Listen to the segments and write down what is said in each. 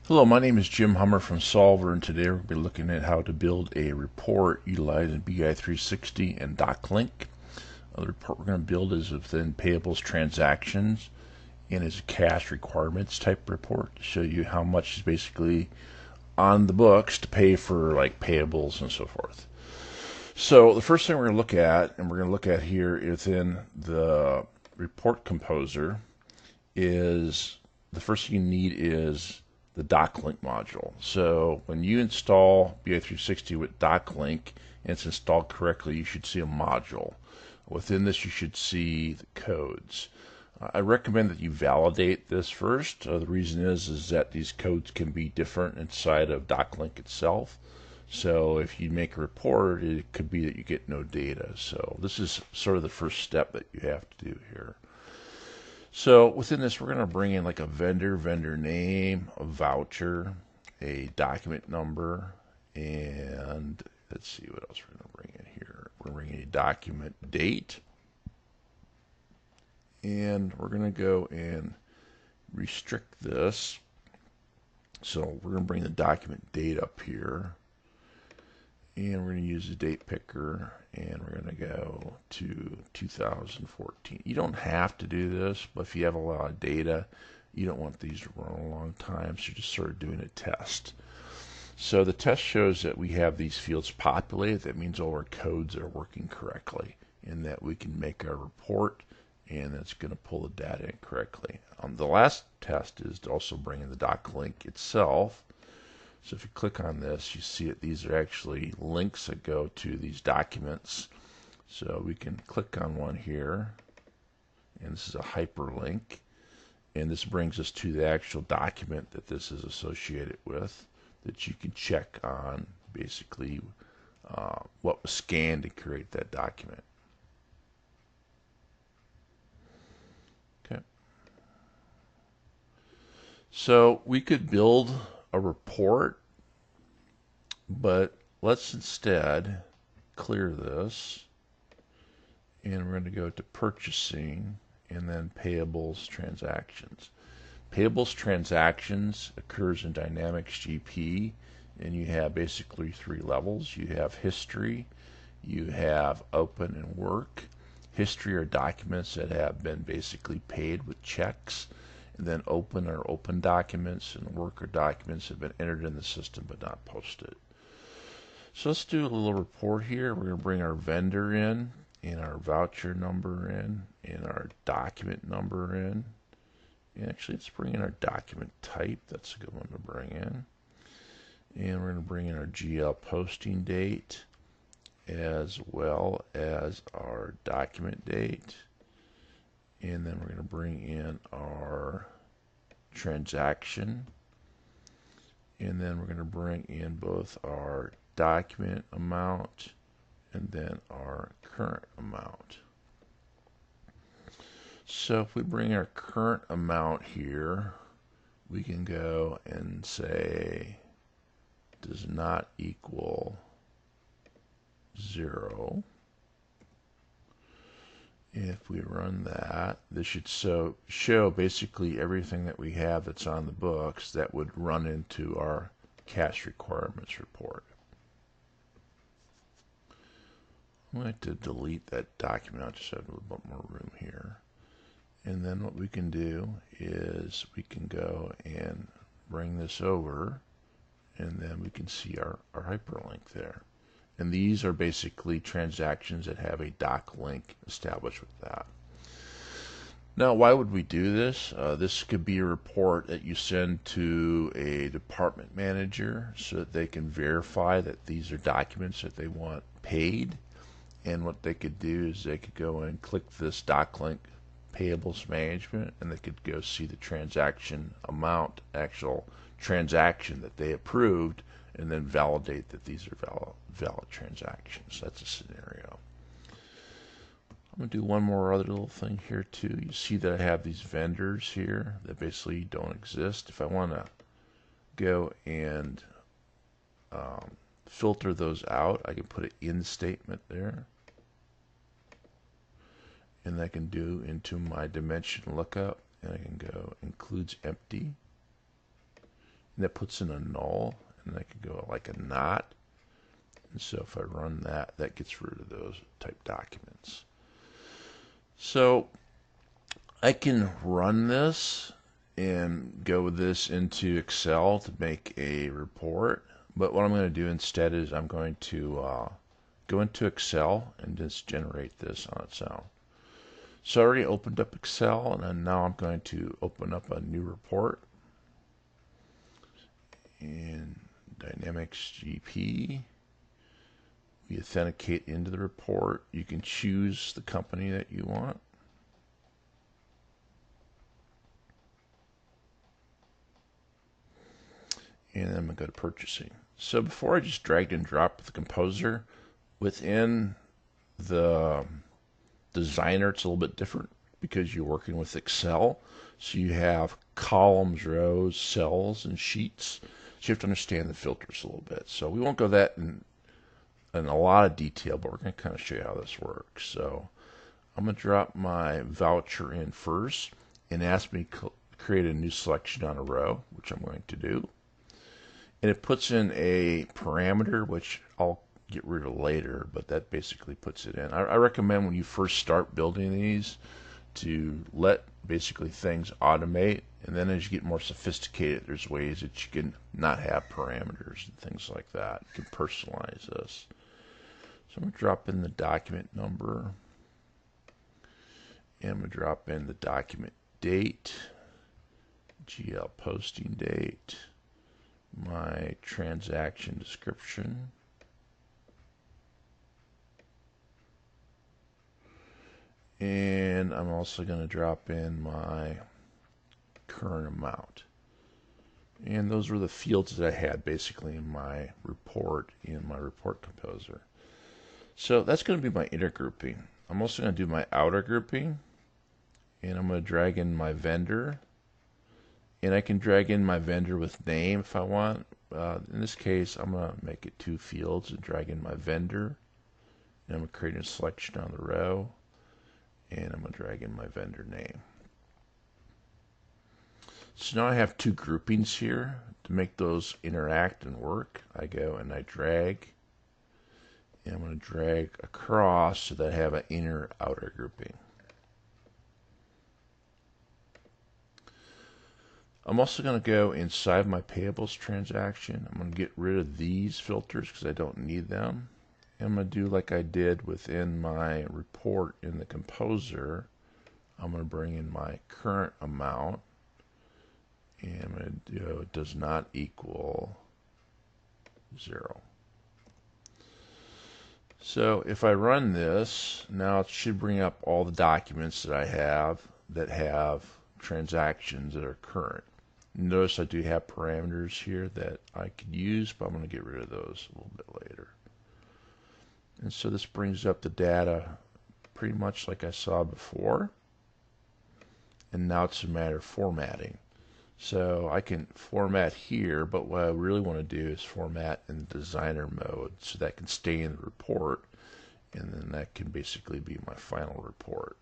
Hello, my name is Jim Hummer from Solver, and today we're going to be looking at how to build a report utilizing BI360 and DocLink. The report we're going to build is within payables transactions and is a cash requirements type report to show you how much is basically on the books to pay for like payables and so forth. So the first thing we're going to look at, and we're going to look at here within the report composer, is the first thing you need is the DocLink module. So when you install BI360 with DocLink and it's installed correctly, you should see a module. Within this, you should see the codes. I recommend that you validate this first. The reason is that these codes can be different inside of DocLink itself. So if you make a report, it could be that you get no data. So this is sort of the first step that you have to do here. So within this, we're going to bring in like a vendor name, a voucher, a document number, and let's see what else we're going to bring in here. We're going to bring in a document date, and we're going to go and restrict this. So we're going to bring the document date up here, and we're going to use the date picker, and we're going to go to 2014. You don't have to do this, but if you have a lot of data, you don't want these to run a long time, so you're just sort of doing a test. So the test shows that we have these fields populated. That means all our codes are working correctly and that we can make our report, and it's going to pull the data in correctly. The last test is to also bring in the DocLink itself. So if you click on this, you see that these are actually links that go to these documents. So we can click on one here, and this is a hyperlink, and this brings us to the actual document that this is associated with, that you can check on basically what was scanned to create that document. Okay. So we could build a report, but let's instead clear this, and we're going to go to purchasing and then payables transactions. Payables transactions occurs in Dynamics GP, and you have basically three levels. You have history, you have open and work. History are documents that have been basically paid with checks, and then open are open documents, and work are documents that have been entered in the system but not posted. So let's do a little report here. We're going to bring our vendor in, and our voucher number in, and our document number in. And actually, let's bring in our document type. That's a good one to bring in. And we're going to bring in our GL posting date as well as our document date. And then we're going to bring in our transaction. And then we're going to bring in both our document amount and then our current amount. So if we bring our current amount here, we can go and say does not equal 0. If we run that, this should show basically everything that we have that's on the books that would run into our cash requirements report. I'm going to delete that document. I'll just have a little bit more room here. And then what we can do is we can go and bring this over, and then we can see our hyperlink there. And these are basically transactions that have a DocLink established with that. Now, why would we do this? This could be a report that you send to a department manager so that they can verify that these are documents that they want paid. And what they could do is they could go and click this DocLink payables management, and they could go see the transaction amount, actual transaction that they approved, and then validate that these are valid transactions. That's a scenario. I'm going to do one more other little thing here too. You see that I have these vendors here that basically don't exist. If I want to go and filter those out, I can put an in statement there, and I can do into my dimension lookup, and I can go includes empty, and that puts in a null, and I could go like a not. And so if I run that, that gets rid of those type documents. So I can run this and go with this into Excel to make a report. But what I'm going to do instead is I'm going to go into Excel and just generate this on its own. So I already opened up Excel, and then now I'm going to open up a new report in Dynamics GP. We authenticate into the report. You can choose the company that you want. And then I'm going to go to purchasing. So before I just dragged and dropped the composer, within the designer it's a little bit different because you're working with Excel. So you have columns, rows, cells, and sheets. So you have to understand the filters a little bit. So we won't go that in a lot of detail, but we're going to kind of show you how this works. So I'm going to drop my voucher in first and ask me to create a new selection on a row, which I'm going to do. And it puts in a parameter, which I'll get rid of later, but that basically puts it in. I recommend when you first start building these to let basically things automate, and then as you get more sophisticated, there's ways that you can not have parameters and things like that. You can personalize this. So I'm going to drop in the document number, and I'm going to drop in the document date, GL posting date, my transaction description, and I'm also going to drop in my current amount. And those were the fields that I had basically in my report composer. So that's going to be my inner grouping. I'm also going to do my outer grouping, and I'm going to drag in my vendor. And I can drag in my vendor with name if I want. In this case, I'm going to make it 2 fields and drag in my vendor. And I'm going to create a selection on the row. And I'm going to drag in my vendor name. So now I have 2 groupings here. To make those interact and work, I go and I drag. And I'm going to drag across so that I have an inner-outer grouping. I'm also going to go inside my payables transaction. I'm going to get rid of these filters because I don't need them. And I'm going to do like I did within my report in the composer. I'm going to bring in my current amount. And I'm going to do it does not equal 0. So if I run this, now it should bring up all the documents that I have that have transactions that are current. Notice I do have parameters here that I could use, but I'm going to get rid of those a little bit later. And so this brings up the data pretty much like I saw before. And now it's a matter of formatting. So I can format here, but what I really want to do is format in the designer mode so that can stay in the report, and then that can basically be my final report.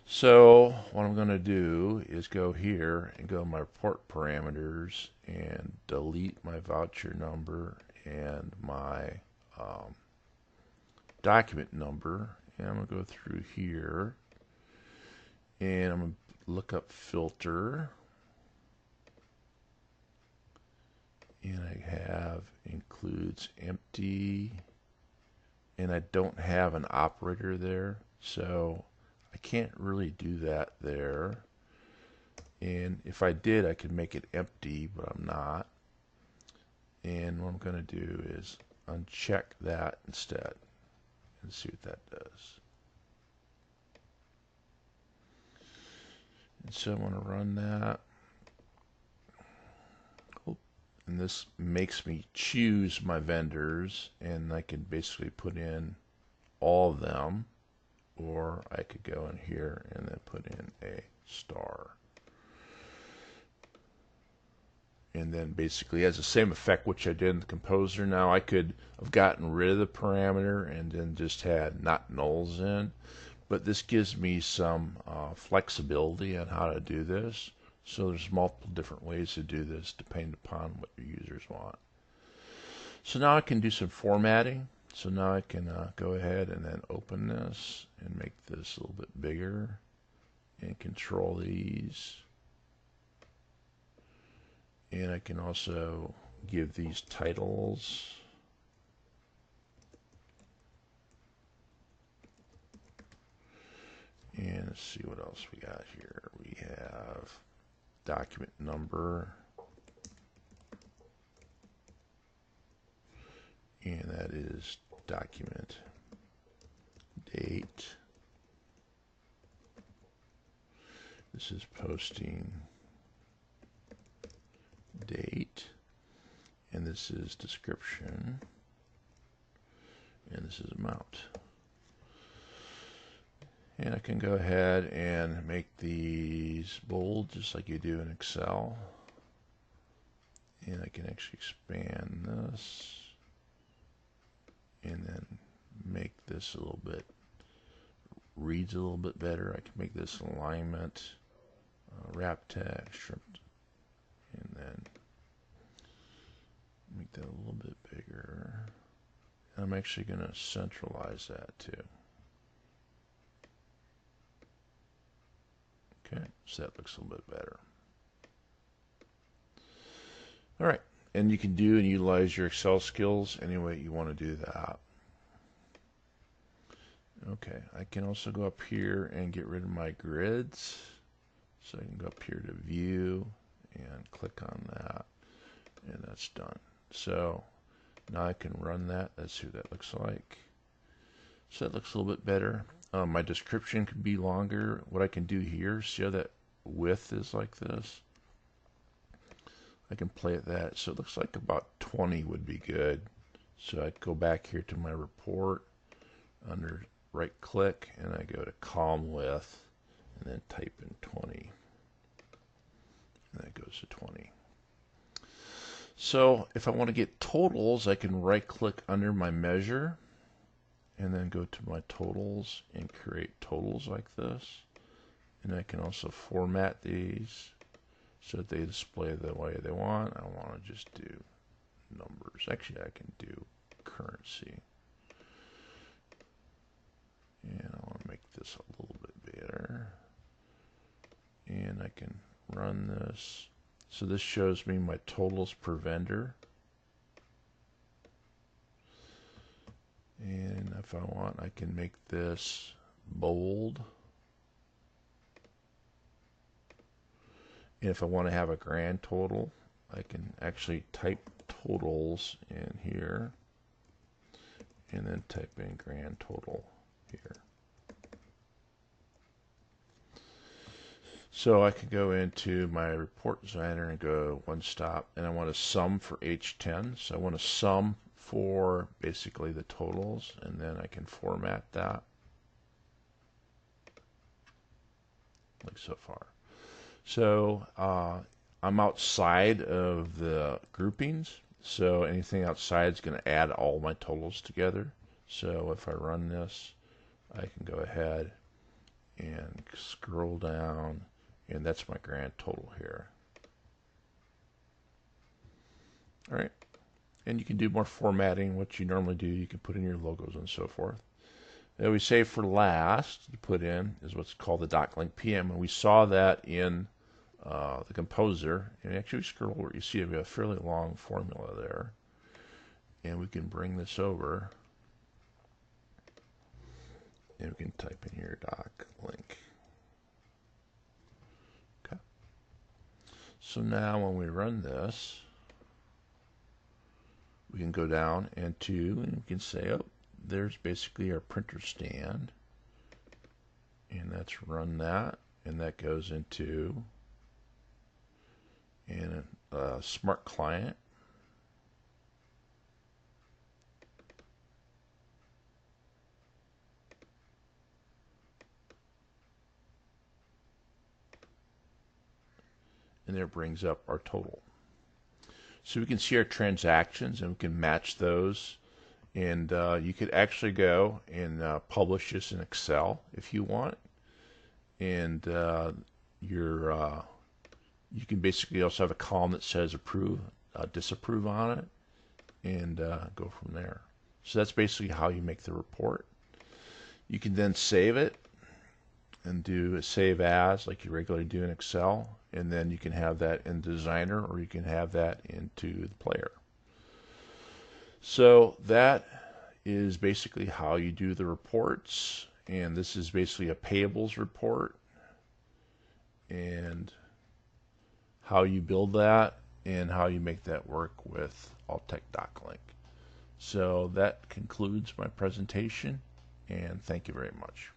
So what I'm going to do is go here and go to my report parameters and delete my voucher number and my document number. And I'm going to go through here and I'm going to look up filter. And I have includes empty, and I don't have an operator there, so I can't really do that there. And if I did, I could make it empty, but I'm not. And what I'm going to do is uncheck that instead and see what that does. And so I'm going to run that. And this makes me choose my vendors, and I can basically put in all of them, or I could go in here and then put in a star. And then basically has the same effect which I did in the composer. Now I could have gotten rid of the parameter and then just had not nulls in, but this gives me some flexibility on how to do this. So there's multiple different ways to do this depending upon what your users want. So now I can do some formatting. So now I can go ahead and then open this and make this a little bit bigger and control these. And I can also give these titles. And let's see what else we got here. We have document number. And that is document date. This is posting date. And this is description. And this is amount. And I can go ahead and make these bold just like you do in Excel. And I can actually expand this and then make this a little bit, reads a little bit better. I can make this alignment, wrap text, and then make that a little bit bigger. And I'm actually going to centralize that too. Okay, so that looks a little bit better. All right, and you can do and utilize your Excel skills any way you want to do that. Okay, I can also go up here and get rid of my grids. So I can go up here to View and click on that, and that's done. So now I can run that. Let's see what that looks like. So that looks a little bit better. My description could be longer. What I can do here, see how that width is like this? I can play at that. So it looks like about 20 would be good. So I'd go back here to my report, under right click, and I go to column width, and then type in 20. And that goes to 20. So if I want to get totals, I can right click under my measure, and then go to my totals and create totals like this. And I can also format these so that they display the way they want. I want to just do numbers. Actually, I can do currency. And I want to make this a little bit better. And I can run this. So this shows me my totals per vendor. And if I want, I can make this bold. And if I want to have a grand total, I can actually type totals in here and then type in grand total here. So I can go into my report designer and go one stop, and I want to sum for H10. So I want to sum for basically the totals, and then I can format that like so far. So I'm outside of the groupings, so anything outside is going to add all my totals together. So if I run this, I can go ahead and scroll down, and that's my grand total here. All right. And you can do more formatting, what you normally do. You can put in your logos and so forth. Then we save for last to put in is what's called the DocLink PM, and we saw that in the Composer. And actually, scroll over, you see we have a fairly long formula there, and we can bring this over, and we can type in here DocLink. Okay. So now when we run this, we can go down and we can say, oh, there's basically our printer stand, and let's run that, and that goes into a smart client. And there it brings up our total. So we can see our transactions, and we can match those. And you could actually go and publish this in Excel if you want. And your You can basically also have a column that says approve, disapprove on it, and go from there. So that's basically how you make the report. You can then save it and do a save as like you regularly do in Excel, and then you can have that in Designer, or you can have that into the player. So that is basically how you do the reports, and this is basically a payables report and how you build that and how you make that work with Alltech DocLink. So that concludes my presentation, and thank you very much.